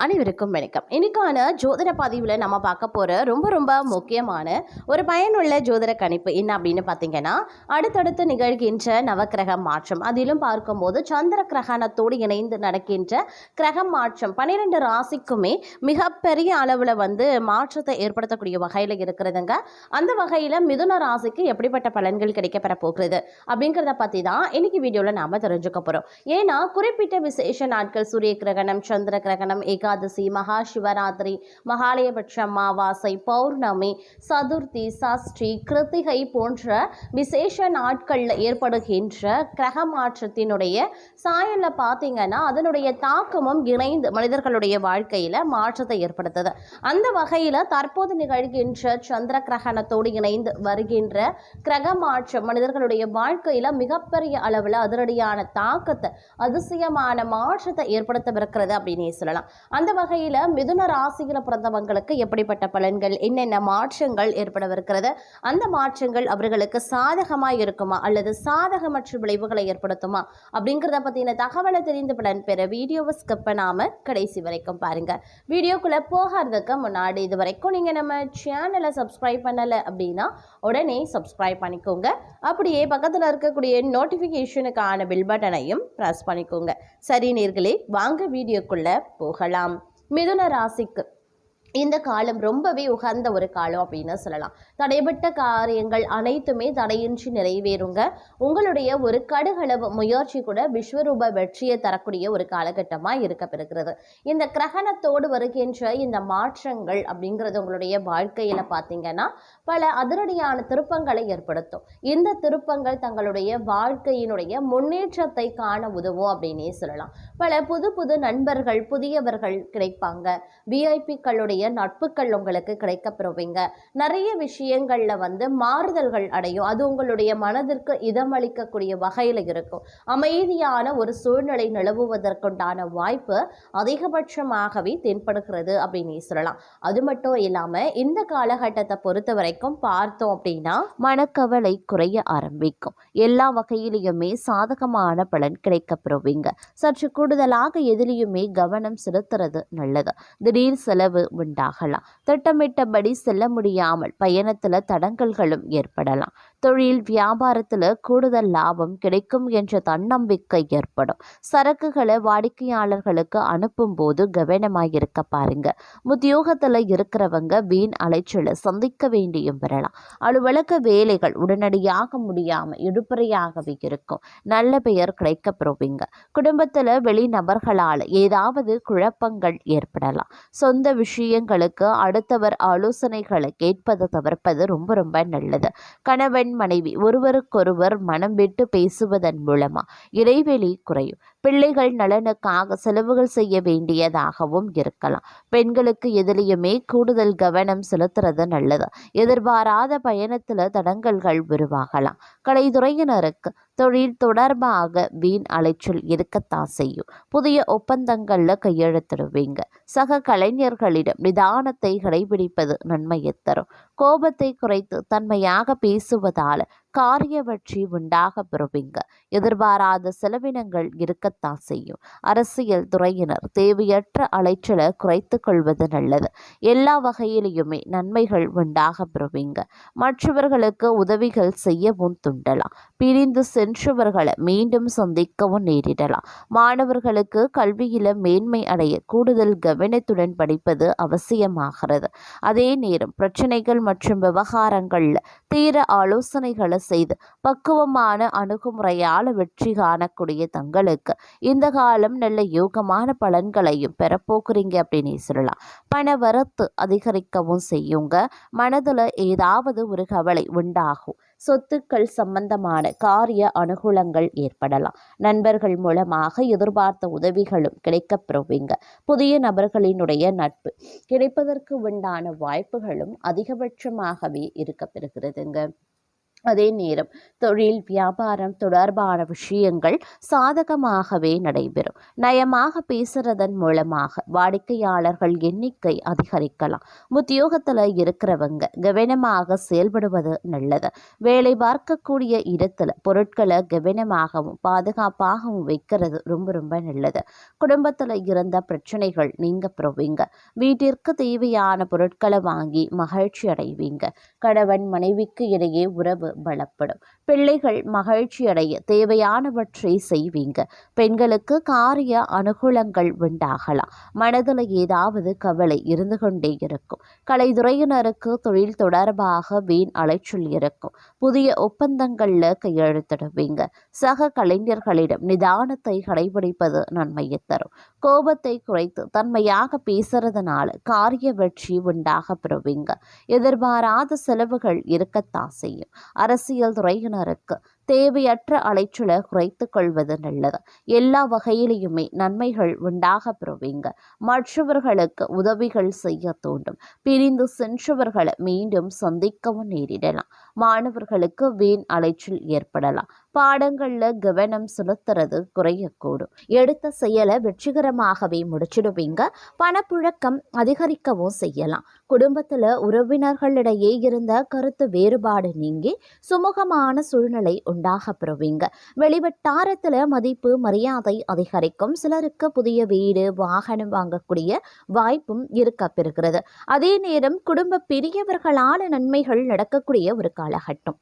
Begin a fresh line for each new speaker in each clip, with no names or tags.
அனைவருக்கும் வணக்கம். இன்னைக்கான ஜோதிட பதிவில் நம்ம பார்க்க போகிற ரொம்ப முக்கியமான ஒரு பயனுள்ள ஜோதிட கணிப்பு என்ன அப்படின்னு பார்த்தீங்கன்னா, அடுத்தடுத்து நிகழ்கின்ற நவக்கிரக மாற்றம், அதிலும் பார்க்கும்போது சந்திர கிரகணத்தோடு இணைந்து நடக்கின்ற கிரக மாற்றம் 12 ராசிக்குமே மிகப்பெரிய அளவில் மாற்றத்தை ஏற்படுத்தக்கூடிய வகையில் இருக்கிறதுங்க. அந்த வகையில் மிதுன ராசிக்கு எப்படிப்பட்ட பலன்கள் கிடைக்கப்பெற போகிறது அப்படிங்கிறத பற்றி தான் இன்னைக்கு வீடியோவில் நாம் தெரிஞ்சுக்க போகிறோம். ஏன்னா குறிப்பிட்ட விசேஷ நாட்கள் சூரிய கிரகணம், சந்திர கிரகணம், ஏகாதசி, மகா சிவராத்திரி, மகாலயபட்ச அமாவாசை, பௌர்ணமி, சதுர்த்தி, சஷ்டி, கிருத்திகை போன்ற விசேஷ நாட்களில் ஏற்படுகின்ற கிரக மாற்றத்தினுடைய சாயல்ல பார்த்தீங்கன்னா அதனுடைய தாக்கமும் இணைந்து மனிதர்களுடைய வாழ்க்கையில் மாற்றத்தை ஏற்படுத்துது. அந்த வகையில் தற்போது நிகழ்கின்ற சந்திர கிரகணத்தோடு இணைந்து வருகின்ற கிரக மாற்றம் மனிதர்களுடைய வாழ்க்கையில் மிகப்பெரிய அளவில் அதிரடியான தாக்கத்தை, அதிசயமான மாற்றத்தை ஏற்படுத்தவிருக்கிறது அப்படின்னே சொல்லலாம். அந்த வகையில் மிதுன ராசியில் பிறந்தவங்களுக்கு எப்படிப்பட்ட பலன்கள், என்னென்ன மாற்றங்கள் ஏற்படவிருக்கிறது, அந்த மாற்றங்கள் அவர்களுக்கு சாதகமாக இருக்குமா அல்லது சாதகமற்ற விளைவுகளை ஏற்படுத்துமா அப்படிங்கிறத பற்றின தகவலை தெரிந்து பலன் பெற வீடியோவை ஸ்கிப் பண்ணாமல் கடைசி வரைக்கும் பாருங்க. வீடியோக்குள்ளே போகிறதுக்கு முன்னாடி இது வரைக்கும் நீங்கள் நம்ம சேனலை சப்ஸ்கிரைப் பண்ணலை அப்படின்னா உடனே சப்ஸ்கிரைப் பண்ணிக்கோங்க. அப்படியே பக்கத்தில் இருக்கக்கூடிய நோட்டிஃபிகேஷனுக்கான பில் பட்டனையும் ப்ரெஸ் பண்ணிக்கோங்க. சரி நேர்களே, வாங்க வீடியோக்குள்ளே போகலாம். மிதுன ராசிக்கு இந்த காலம் ரொம்பவே உகந்த ஒரு காலம் அப்படின்னு சொல்லலாம். தடைபட்ட காரியங்கள் அனைத்துமே தடையின்றி நிறைவேறுங்க. உங்களுடைய ஒரு கடுகளவு முயற்சி கூட விஸ்வரூப வெற்றியை தரக்கூடிய ஒரு காலகட்டமாக இருக்கப்பெறுகிறது. இந்த கிரகணத்தோடு வருகின்ற இந்த மாற்றங்கள் அப்படிங்கிறது உங்களுடைய வாழ்க்கையில் பார்த்தீங்கன்னா பல அதிரடியான திருப்பங்களை ஏற்படுத்தும். இந்த திருப்பங்கள் தங்களுடைய வாழ்க்கையினுடைய முன்னேற்றத்தை காண உதவும் அப்படின்னே சொல்லலாம். பல புது நண்பர்கள், புதியவர்கள் கிடைப்பாங்க. விஐபிக்களுடைய நட்புகள் உங்களுக்கு கிடைக்கப்பெறுவீங்க. நிறைய விஷயங்கள்ல மாறுதல்கள் அடையும். அது உங்களுடைய மனதிற்கு இதமளிக்கக்கூடிய வகையில இருக்கும். அமைதியான ஒரு சூழ்நிலை நிலவுவதற்குண்டான வாய்ப்பு அதிகபட்சமாகவே தென்படுகிறது அப்படின்னு சொல்லலாம். அது மட்டும் இல்லாம இந்த காலகட்டத்தை பொறுத்த வரைக்கும் பார்த்தோம் அப்படின்னா மனக்கவலை குறைய ஆரம்பிக்கும். எல்லா வகையிலுமே சாதகமான பலன் கிடைக்கப்பெறுவீங்க. சற்று கூடுதலாக எதிலையுமே கவனம் செலுத்துறது நல்லது. திடீர் செலவு உண்டாகலாம். திட்டமிட்டபடி செல்ல முடியாமல் பயணத்துல தடங்கல்களும் ஏற்படலாம். தொழில் வியாபாரத்துல கூடுதல் லாபம் கிடைக்கும் என்ற தன்னம்பிக்கை ஏற்படும். சரக்குகளை வாடிக்கையாளர்களுக்கு அனுப்பும் போது கவனமாயிருக்க பாருங்க. உத்தியோகத்துல இருக்கிறவங்க வீண் அலைச்சலை சந்திக்க வேண்டியும் வரலாம். அலுவலக வேலைகள் உடனடியாக முடியாம இழுபறையாகவே இருக்கும். நல்ல பெயர் கிடைக்கப்பெறுவீங்க. குடும்பத்துல வெளிநபர்களால் ஏதாவது குழப்பங்கள் ஏற்படலாம். சொந்த விஷயங்களுக்கு அடுத்தவர் ஆலோசனைகளை கேட்பதை தவிர்ப்பது ரொம்ப நல்லது. கணவன் மனைவி ஒருவருக்கொருவர் மனம் விட்டு பேசுவதன் மூலமா இடைவெளி குறையும். பிள்ளைகள் நலனுக்காக செலவுகள் செய்ய வேண்டியதாகவும் இருக்கலாம். பெண்களுக்கு எதிலையுமே கூடுதல் கவனம் செலுத்துறது நல்லது. எதிர்பாராத பயணத்துல தடங்கல்கள் உருவாகலாம். கலைத்துறையினருக்கு தொழில் தொடர்பாக வீண் அலைச்சல் இருக்கத்தான் செய்யும். புதிய ஒப்பந்தங்கள்ல கையெழுத்திடுவீங்க. சக கலைஞர்களிடம் நிதானத்தை கடைபிடிப்பது நன்மையை தரும். கோபத்தை குறைத்து தன்மையாக பேசுவதால் காரிய வெற்றி உண்டாக பெறுவீங்க. எதிர்பாராத செலவினங்கள் இருக்கத்தான் செய்யும். அரசியல் துறையினர் தேவையற்ற அலைச்சலை குறைத்து கொள்வது நல்லது. எல்லா வகையிலுமே நன்மைகள் உண்டாக பெறுவீங்க. மற்றவர்களுக்கு உதவிகள் செய்யவும் துண்டலாம். பிரிந்து சென்றவர்களை மீண்டும் சந்திக்கவும் நேரிடலாம். மாணவர்களுக்கு கல்வியில மேன்மை அடைய கூடுதல் கவனத்துடன் படிப்பது அவசியமாகிறது. அதே நேரம் பிரச்சனைகள் மற்றும் விவகாரங்கள்ல தீர ஆலோசனைகளை செய்து பக்குவமான அணுகுமுறையால் வெற்றி காணக்கூடிய தங்களுக்கு இந்த காலம் நல்ல யோகமான பலன்களையும் பெறப்போக்குறீங்க அப்படின்னு சொல்லலாம். பண வரத்து அதிகரிக்கவும் செய்யுங்க. மனதுல ஏதாவது ஒரு கவலை உண்டாகும். சொத்துக்கள் சம்பந்தமான காரிய அனுகூலங்கள் ஏற்படலாம். நண்பர்கள் மூலமாக எதிர்பார்த்த உதவிகளும் கிடைக்கப்பெறுவீங்க. புதிய நபர்களினுடைய நட்பு கிடைப்பதற்கு உண்டான வாய்ப்புகளும் அதிகபட்சமாகவே இருக்கப்பெறுகிறதுங்க. அதே நேரம் தொழில் வியாபாரம் தொடர்பான விஷயங்கள் சாதகமாகவே நடைபெறும். நயமாக பேசுறதன் மூலமாக வாடிக்கையாளர்கள் எண்ணிக்கை அதிகரிக்கலாம். உத்தியோகத்தில் இருக்கிறவங்க கவனமாக செயல்படுவது நல்லது. வேலை பார்க்கக்கூடிய இடத்துல பொருட்களை கவனமாகவும் பாதுகாப்பாகவும் வைக்கிறது ரொம்ப ரொம்ப நல்லது. குடும்பத்தில் இருந்த பிரச்சனைகள் நீங்க பெறுவீங்க. வீட்டிற்கு தேவையான பொருட்களை வாங்கி மகிழ்ச்சி அடைவீங்க. கணவன் மனைவிக்கு இடையே உறவு பலப்படும். பிள்ளைகள் மகிழ்ச்சி அடைய தேவையானவற்றை செய்வீங்க. பெண்களுக்கு காரிய அனுகூலங்கள் உண்டாகலாம். மனதில் ஏதாவது கவலை இருந்து கொண்டே இருக்கும். கலைத்துறையினருக்கு தொழில் தொடர்பாக வீண் அலைச்சல் இருக்கும். புதிய ஒப்பந்தங்கள்ல கையெழுத்திடுவீங்க. சக கலைஞர்களிடம் நிதானத்தை கடைபிடிப்பது நன்மையை தரும். கோபத்தை குறைத்து தன்மையாக பேசுறதுனால காரிய வெற்றி உண்டாக பெறுவீங்க. எதிர்பாராத செலவுகள் இருக்கத்தான் செய்யும். அரசியல் துறையினருக்கு தேவையற்ற அலைச்சலை குறைத்து கொள்வது நல்லது. எல்லா வகையிலையுமே நன்மைகள் உண்டாக பெறுவீங்க. மற்றவர்களுக்கு உதவிகள் செய்ய தூண்டும். பிரிந்து சென்றவர்களை மீண்டும் சந்திக்கவும் நேரிடலாம். மாணவர்களுக்கு வீண் அலைச்சல் ஏற்படலாம். பாடங்கள்ல கவனம் செலுத்துறது குறையக்கூடும். எடுத்த செயலை வெற்றிகரமாகவே முடிச்சிடுவீங்க. பணப்புழக்கம் அதிகரிக்கவும் செய்யலாம். குடும்பத்துல உறவினர்களிடையே இருந்த கருத்து வேறுபாடு நீங்கி சுமூகமான சூழ்நிலை உண்டாக பெறுவீங்க. வெளிவட்டாரத்துல மதிப்பு மரியாதை அதிகரிக்கும். சிலருக்கு புதிய வீடு வாகனம் வாங்கக்கூடிய வாய்ப்பும் இருக்க பெறுகிறது. அதே நேரம் குடும்ப பெரியவர்களான நன்மைகள் நடக்கக்கூடிய ஒரு காலகட்டம்.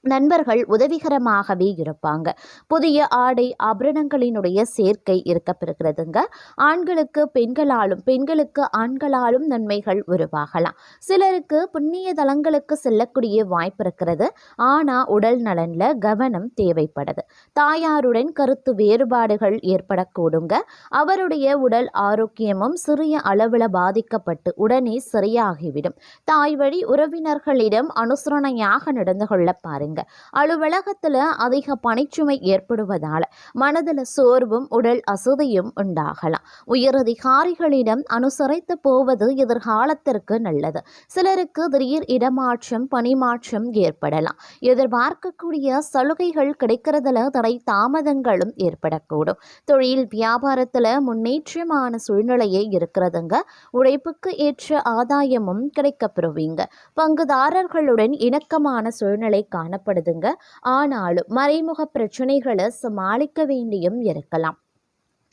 நண்பர்கள் உதவிகரமாகவே இருப்பாங்க. புதிய ஆடை ஆபரணங்களினுடைய சேர்க்கை இருக்கப்பெறுகிறதுங்க. ஆண்களுக்கு பெண்களாலும் பெண்களுக்கு ஆண்களாலும் நன்மைகள் உருவாகலாம். சிலருக்கு புண்ணிய தலங்களுக்கு செல்லக்கூடிய வாய்ப்பு இருக்கிறது. ஆனால் உடல் நலன்ல கவனம் தேவைப்படுது. தாயாருடன் கருத்து வேறுபாடுகள் ஏற்படக்கூடுங்க. அவருடைய உடல் ஆரோக்கியமும் சிறிய அளவில் பாதிக்கப்பட்டு உடனே சரியாகிவிடும். தாய் வழி உறவினர்களிடம் அனுசரணையாக நடந்து கொள்ள பாருங்க. அலுவலகத்துல அதிக பணிச்சுமை ஏற்படுவதால மனதில் சோர்வும் உடல் அசதியும் உண்டாகலாம். உயரதிகாரிகளிடம் அனுசரித்து போவது எதிர்காலத்திற்கு நல்லது. சிலருக்கு திடீர் இடமாற்றம் பணிமாற்றம் ஏற்படலாம். எதிர்பார்க்கக்கூடிய சலுகைகள் கிடைக்கிறதுல தடை தாமதங்களும் ஏற்படக்கூடும். தொழில் வியாபாரத்துல முன்னேற்றமான சூழ்நிலையே இருக்கிறதுங்க. உழைப்புக்கு ஏற்ற ஆதாயமும் கிடைக்கப்பெறுவீங்க. பங்குதாரர்களுடன் இணக்கமான சூழ்நிலை காணப்படுதுங்க. ஆனாலும் மறைமுக பிரச்சனைகளை சமாளிக்க வேண்டியும் இருக்கலாம்.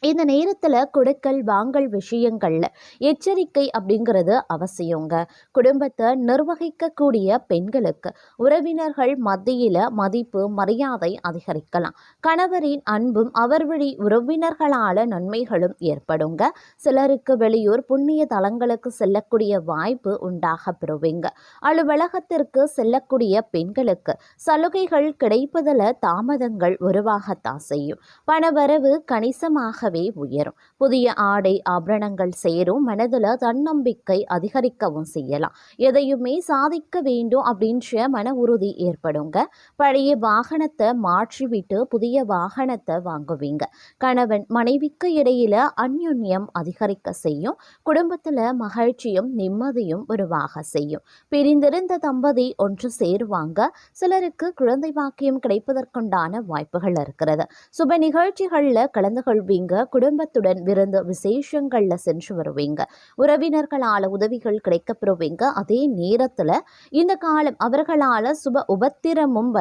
இந்த நேரத்தில் கொடுக்கல் வாங்கல் விஷயங்கள்ல எச்சரிக்கை அப்படிங்கிறது அவசியங்க. குடும்பத்தை நிர்வகிக்கக்கூடிய பெண்களுக்கு உறவினர்கள் மத்தியில் மதிப்பு மரியாதை அதிகரிக்கலாம். கணவரின் அன்பும் அவர் வழி உறவினர்களால நன்மைகளும் ஏற்படுங்க. சிலருக்கு வெளியூர் புண்ணிய தலங்களுக்கு செல்லக்கூடிய வாய்ப்பு உண்டாக பெறுவீங்க. அலுவலகத்திற்கு செல்லக்கூடிய பெண்களுக்கு சலுகைகள் கிடைப்பதில் தாமதங்கள் உருவாகத்தான் செய்யும். பணவரவு கணிசமாக உயரும். புதிய ஆடை ஆபரணங்கள் சேரும். மனதில் தன்னம்பிக்கை அதிகரிக்கவும் செய்யலாம். எதையுமே சாதிக்க வேண்டும் அப்படின்ற மன உறுதி ஏற்படுங்க. பழைய வாகனத்தை மாற்றிவிட்டு புதிய வாகனத்தை வாங்குவீங்க. கணவன் மனைவிக்கு இடையில அந்யுன்யம் அதிகரிக்க செய்யும். குடும்பத்துல மகிழ்ச்சியும் நிம்மதியும் உருவாக செய்யும். பிரிந்திருந்த தம்பதி ஒன்று சேருவாங்க. சிலருக்கு குழந்தை பாக்கியம் கிடைப்பதற்குண்டான வாய்ப்புகள் இருக்கிறது. சுப நிகழ்ச்சிகள்ல கலந்து கொள்வீங்க. குடும்பத்துடன் விருந்து விசேஷங்கள்ல சென்று வருவீங்க. உறவினர்களால உதவிகள் கிடைக்கப்பெறுவீங்க. அதே நேரத்துல இந்த காலம் அவர்களால சுப உபத்திரமும்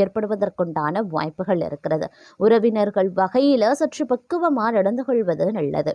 ஏற்படுவதற்குண்டான வாய்ப்புகள் இருக்கிறது. உறவினர்கள் வகையில சற்று பக்குவமா நடந்து கொள்வது நல்லது.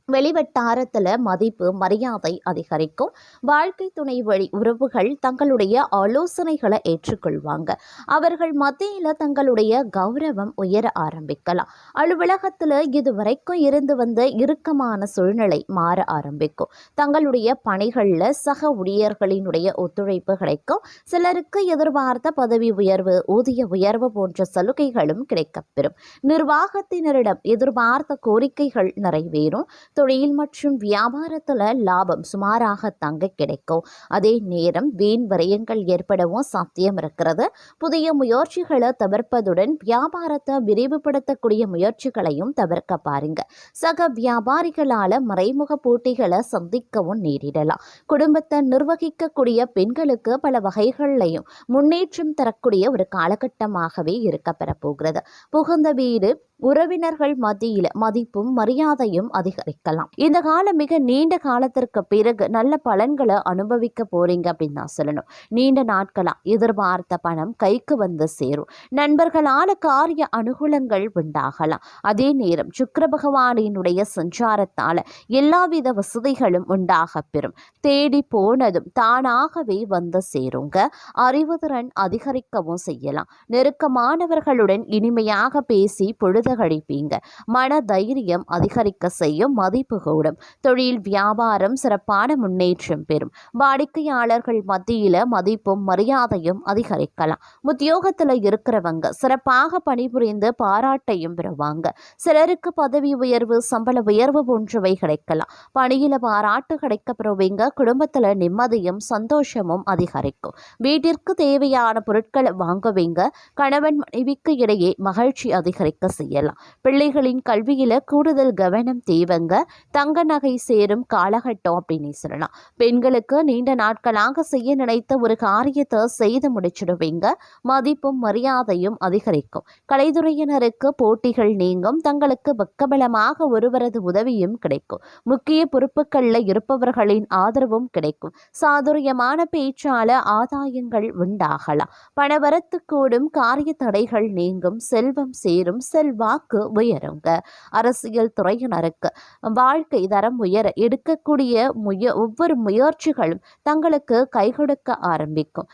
வெளிவட்டாரத்தில் மதிப்பு மரியாதை அதிகரிக்கும். வாழ்க்கை துணை வழி உறவுகள் தங்களுடைய ஆலோசனைகளை ஏற்றுக்கொள்வாங்க. அவர்கள் மத்தியில் தங்களுடைய கௌரவம் உயர ஆரம்பிக்கலாம். அலுவலகத்தில் இதுவரைக்கும் இருந்து வந்த இறுக்கமான சூழ்நிலை மாற ஆரம்பிக்கும். தங்களுடைய பணிகளில் சக ஊழியர்களினுடைய ஒத்துழைப்பு கிடைக்கும். சிலருக்கு எதிர்பார்த்த பதவி உயர்வு ஊதிய உயர்வு போன்ற சலுகைகளும் கிடைக்கப்பெறும். நிர்வாகத்தினரிடம் எதிர்பார்த்த கோரிக்கைகள் நிறைவேறும்.
தொழில் மற்றும் வியாபாரத்தில் லாபம் சுமாராக தங்க கிடைக்கும். அதே நேரம் வீண் விரயங்கள் ஏற்படவும் சாத்தியம் இருக்கிறது. புதிய முயற்சிகளை தவிர்ப்பதுடன் வியாபாரத்தை விரிவுபடுத்தக்கூடிய முயற்சிகளையும் தவிர்க்க பாருங்க. சக வியாபாரிகளால் மறைமுக போட்டிகளை சந்திக்கவும் நேரிடலாம். குடும்பத்தை நிர்வகிக்கக்கூடிய பெண்களுக்கு பல வகைகள்லையும் முன்னேற்றம் தரக்கூடிய ஒரு காலகட்டமாகவே இருக்க பெறப்போகிறது. புகுந்த வீடு உறவினர்கள் மத்தியில் மதிப்பும் மரியாதையும் அதிகரிக்கலாம். இந்த காலம் மிக நீண்ட காலத்திற்கு பிறகு நல்ல பலன்களை அனுபவிக்க போறீங்க அப்படின்னு தான் சொல்லணும். நீண்ட நாட்களா எதிர்பார்த்த பணம் கைக்கு வந்து சேரும். நண்பர்களால காரிய அனுகூலங்கள் உண்டாகலாம். அதே நேரம் சுக்கிர பகவானினுடைய சஞ்சாரத்தால எல்லாவித வசதிகளும் உண்டாக பெறும். தேடி போனதும் தானாகவே வந்து சேருங்க. அறிவுதிறன் அதிகரிக்கவும் செய்யலாம். நெருக்கமானவர்களுடன் இனிமையாக பேசி பொழுது கழிப்பீங்க. மன தைரியம் அதிகரிக்க செய்யும். மதிப்பு கூடும். தொழில் வியாபாரம் சிறப்பான முன்னேற்றம் பெறும். வாடிக்கையாளர்கள் மத்தியில மதிப்பும் மரியாதையும் அதிகரிக்கலாம். உத்தியோகத்துல இருக்கிறவங்க சிறப்பாக பணிபுரிந்து பாராட்டையும் பெறுவாங்க. சிலருக்கு பதவி உயர்வு சம்பள உயர்வு போன்றவை கிடைக்கலாம். பணியில பாராட்டு கிடைக்க பெறுவீங்க. குடும்பத்துல நிம்மதியும் சந்தோஷமும் அதிகரிக்கும். வீட்டிற்கு தேவையான பொருட்களை வாங்குவீங்க. கணவன் மனைவிக்கு இடையே மகிழ்ச்சி அதிகரிக்க செய்யலாம். பிள்ளைகளின் கல்வியில கூடுதல் கவனம் தேவைங்க. தங்க நகை சேரும் காலகட்டம் அப்படின்னு சொல்லலாம். பெண்களுக்கு நீண்ட நாட்களாக செய்ய நினைத்த ஒரு காரியத்தை செய்து முடிச்சிடுவீங்க. மதிப்பும் மரியாதையும் அதிகரிக்கும். கலைத்துறையினருக்கு போட்டிகள் நீங்கும். தங்களுக்கு பக்கபலமாக ஒருவரது உதவியும் கிடைக்கும். முக்கிய பொறுப்புகள்ல இருப்பவர்களின் ஆதரவும் கிடைக்கும். சாதுரியமான பேச்சால ஆதாயங்கள் உண்டாகலாம். பணவரத்து கூடும். காரிய தடைகள் நீங்கும். செல்வம் சேரும். செல்வாக்கு உயருங்க. அரசியல் துறையினருக்கு வாழ்க்கை தரம் உயர எடுக்கக்கூடிய ஒவ்வொரு முயற்சிகளும் தங்களுக்கு கை கொடுக்க ஆரம்பிக்கும்.